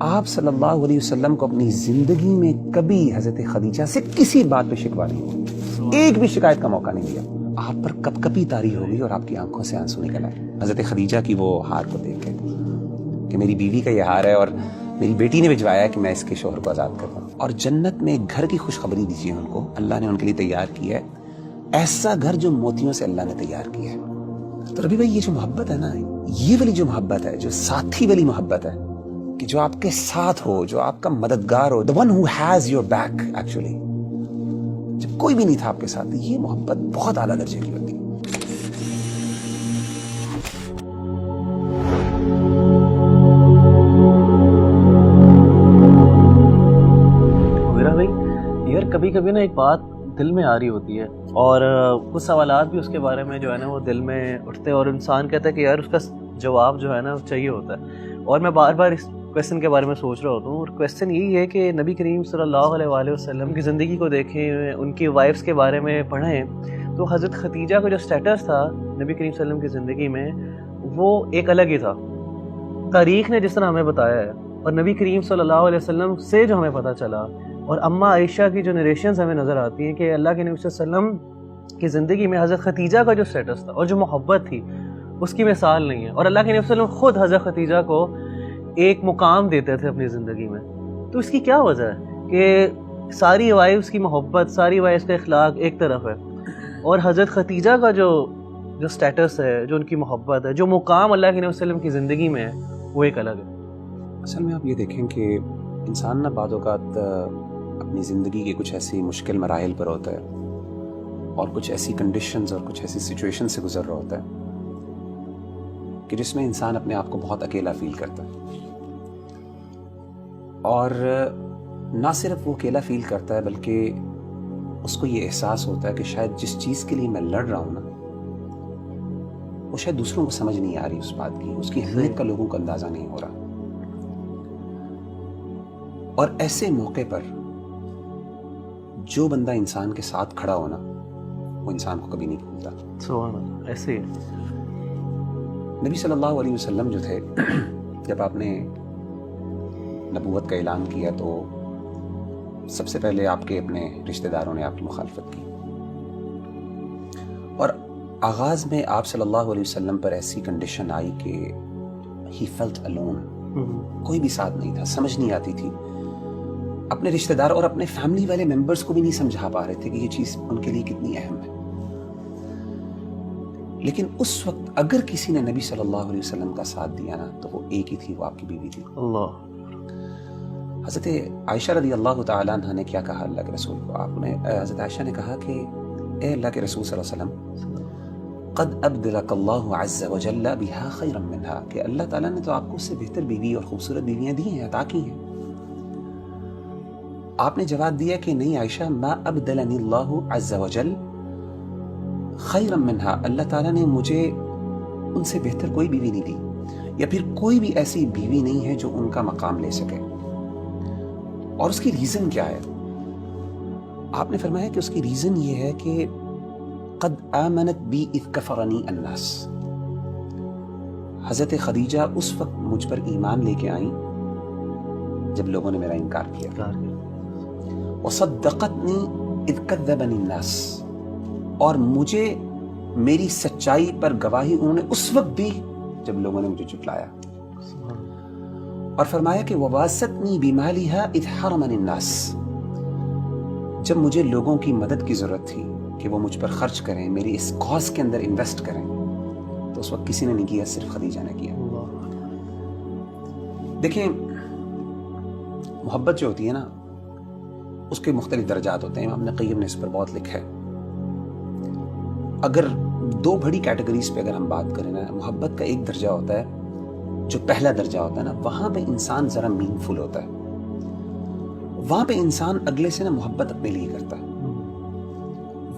آپ صلی اللہ علیہ وسلم کو اپنی زندگی میں کبھی حضرت خدیجہ سے کسی بات پہ شکوہ نہیں ہوا، ایک بھی شکایت کا موقع نہیں دیا. آپ پر کپ کپی طاری ہو گئی اور آپ کی آنکھوں سے آنسو نکل آئے حضرت خدیجہ کی وہ ہار کو دیکھ کے کہ میری بیوی کا یہ ہار ہے اور میری بیٹی نے بھجوایا کہ میں اس کے شوہر کو آزاد کر دوں. اور جنت میں ایک گھر کی خوشخبری دیجیے ان کو، اللہ نے ان کے لیے تیار کیا ہے ایسا گھر جو موتیوں سے اللہ نے تیار کیا ہے. تو ربی بھائی یہ جو محبت ہے نا، یہ والی جو محبت ہے، جو ساتھی والی محبت ہے کہ جو آپ کے ساتھ ہو، جو آپ کا مددگار ہو، the one who has your back actually، جب کوئی بھی نہیں تھا آپ کے ساتھ، یہ محبت بہت اعلیٰ درجے کی ہوتی ہے. کبھی کبھی نا ایک بات دل میں آ رہی ہوتی ہے اور کچھ سوالات بھی اس کے بارے میں جو ہے نا وہ دل میں اٹھتے ہیں اور انسان کہتا ہے کہ یار اس کا جواب جو ہے نا چاہیے ہوتا ہے. اور میں بار بار اس کویسچن کے بارے میں سوچ رہا ہوتا ہوں، اور کویسچن یہی ہے کہ نبی کریم صلی اللہ علیہ وآلہ وسلم کی زندگی کو دیکھیں، ان کی وائفس کے بارے میں پڑھیں تو حضرت خدیجہ کا جو سٹیٹس تھا نبی کریم صلی اللہ علیہ وسلم کی زندگی میں وہ ایک الگ ہی تھا. تاریخ نے جس طرح ہمیں بتایا ہے اور نبی کریم صلی اللہ علیہ وسلم سے جو ہمیں پتہ چلا، اور اماں عائشہ کی جو نریشنز ہمیں نظر آتی ہیں کہ اللہ کے نبی صلی اللہ علیہ وسلم کی زندگی میں حضرت خدیجہ کا جو سٹیٹس تھا اور جو محبت تھی اس کی مثال نہیں ہے. اور اللہ کے نبی صلی اللہ علیہ وسلم خود حضرت خدیجہ کو ایک مقام دیتے تھے اپنی زندگی میں. تو اس کی کیا وجہ ہے کہ ساری وائفس کی محبت، ساری وائفس کا اخلاق ایک طرف ہے اور حضرت خدیجہ کا جو سٹیٹس ہے، جو ان کی محبت ہے، جو مقام اللہ کے نبی صلی اللہ علیہ وسلم کی زندگی میں ہے، وہ ایک الگ ہے. اصل میں آپ یہ دیکھیں کہ انسان نہ بعض اوقات اپنی زندگی کے کچھ ایسی مشکل مراحل پر ہوتا ہے اور کچھ ایسی کنڈیشنز اور کچھ ایسی سچویشن سے گزر رہا ہوتا ہے کہ جس میں انسان اپنے آپ کو بہت اکیلا فیل کرتا ہے. اور نہ صرف وہ اکیلا فیل کرتا ہے بلکہ اس کو یہ احساس ہوتا ہے کہ شاید جس چیز کے لیے میں لڑ رہا ہوں نا، وہ شاید دوسروں کو سمجھ نہیں آ رہی اس بات کی، اس کی اہمیت کا لوگوں کو اندازہ نہیں ہو رہا. اور ایسے موقع پر جو بندہ انسان کے ساتھ کھڑا ہونا وہ انسان کو کبھی نہیں بھولتا. سبحان اللہ. ایسے ہی نبی صلی اللہ علیہ وسلم جو تھے، جب آپ نے نبوت کا اعلان کیا تو سب سے پہلے آپ کے اپنے رشتہ داروں نے آپ کی مخالفت کی، اور آغاز میں آپ صلی اللہ علیہ وسلم پر ایسی کنڈیشن آئی کہ ہی فیلٹ الون، کوئی بھی ساتھ نہیں تھا، سمجھ نہیں آتی تھی. اپنے رشتہ دار اور اپنے فیملی والے ممبرز کو بھی نہیں سمجھا پا رہے تھے کہ یہ چیز ان کے لیے کتنی اہم ہے. لیکن اس وقت اگر کسی نے نبی صلی اللہ علیہ وسلم کا ساتھ دیا نا تو وہ ایک ہی تھی، وہ آپ کی بیوی تھی. اللہ. حضرت عائشہ رضی اللہ تعالیٰ عنہ نے کیا کہا اللہ کے رسول کو؟ آپ نے حضرت عائشہ نے کہا کہ اے اللہ کے رسول صلی اللہ علیہ وسلم، قد ابدلک اللہ عز وجل بها خیرا منها، کہ اللہ تعالیٰ نے تو آپ کو اس سے بہتر بیوی اور خوبصورت بیویاں دی ہیں، عطا کی ہیں. آپ نے جواب دیا کہ نہیں عائشہ، ما ابدلنی اللہ عز وجل خیرا منها، اللہ تعالیٰ نے مجھے ان سے بہتر کوئی بیوی نہیں دی، یا پھر کوئی بھی ایسی بیوی نہیں ہے جو ان کا مقام لے سکے. اور اس کی ریزن کیا ہے؟ آپ نے فرمایا کہ اس کی ریزن یہ ہے کہ قد آمنت بی اذ کفرنی الناس، حضرت خدیجہ اس وقت مجھ پر ایمان لے کے آئیں جب لوگوں نے میرا انکار کیا. وصدقتنی اذ کذبنی الناس، اور مجھے میری سچائی پر گواہی انہوں نے اس وقت دی جب لوگوں نے مجھے جھٹلایا. اور فرمایا کہ وَوَاسَتْنِي بِمَالِهَا اِذْ حَرَمَنِ النَّاسِ، جب مجھے لوگوں کی مدد کی ضرورت تھی کہ وہ مجھ پر خرچ کریں، میری اس کاز کے اندر انویسٹ کریں، تو اس وقت کسی نے نہیں کیا، صرف خدیجہ نے کیا. دیکھیں محبت جو ہوتی ہے نا اس کے مختلف درجات ہوتے ہیں. امام ابن قیم نے اس پر بہت لکھا ہے. اگر دو بڑی کیٹیگریز پہ اگر ہم بات کریں نا، محبت کا ایک درجہ ہوتا ہے جو پہلا درجہ ہوتا ہے نا، وہاں پہ انسان ذرا مین فل ہوتا ہے، وہاں پہ انسان اگلے سے نا محبت اپنے لیے کرتا ہے.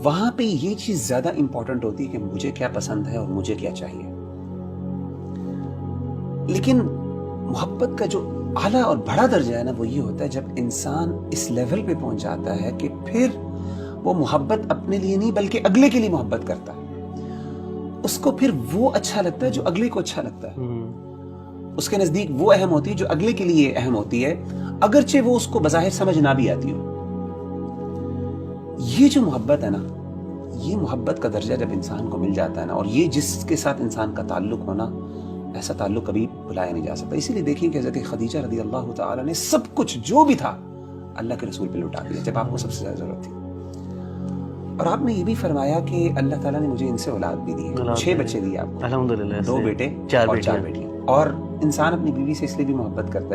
وہاں پہ یہ چیز زیادہ امپورٹنٹ ہوتی ہے کہ مجھے کیا پسند ہے اور مجھے کیا چاہیے. لیکن محبت کا جو اعلیٰ اور بڑا درجہ ہے نا وہ یہ ہوتا ہے جب انسان اس لیول پہ پہنچ جاتا ہے کہ پھر وہ محبت اپنے لیے نہیں بلکہ اگلے کے لیے محبت کرتا ہے. اس کو پھر وہ اچھا لگتا ہے جو اگلے کو اچھا لگتا ہے. اس کے نزدیک وہ اہم ہوتی ہے جو اگلے کے لیے اہم ہوتی ہے، اگرچہ وہ اس کو بظاہر سمجھ نہ بھی آتی ہو۔ یہ جو محبت ہے نا، یہ محبت کا درجہ جب انسان کو مل جاتا ہے نا، اور یہ جس کے ساتھ انسان کا تعلق ہونا، ایسا تعلق کبھی بھلایا نہیں جا سکتا۔ اسی لیے دیکھیں کہ حضرت خدیجہ رضی اللہ تعالیٰ نے سب کچھ جو بھی تھا اللہ کے رسول پہ لٹا دیا جب آپ کو سب سے زیادہ ضرورت تھی۔ اور آپ نے یہ بھی فرمایا کہ اللہ تعالیٰ نے مجھے ان سے اولاد بھی دی ہے، 6 بچے دیے آپ کو، الحمدللہ، 2 بیٹے اور 4 بیٹیاں۔ اور انسان اپنی بیوی سے اس لیے بھی محبت کرتا ہے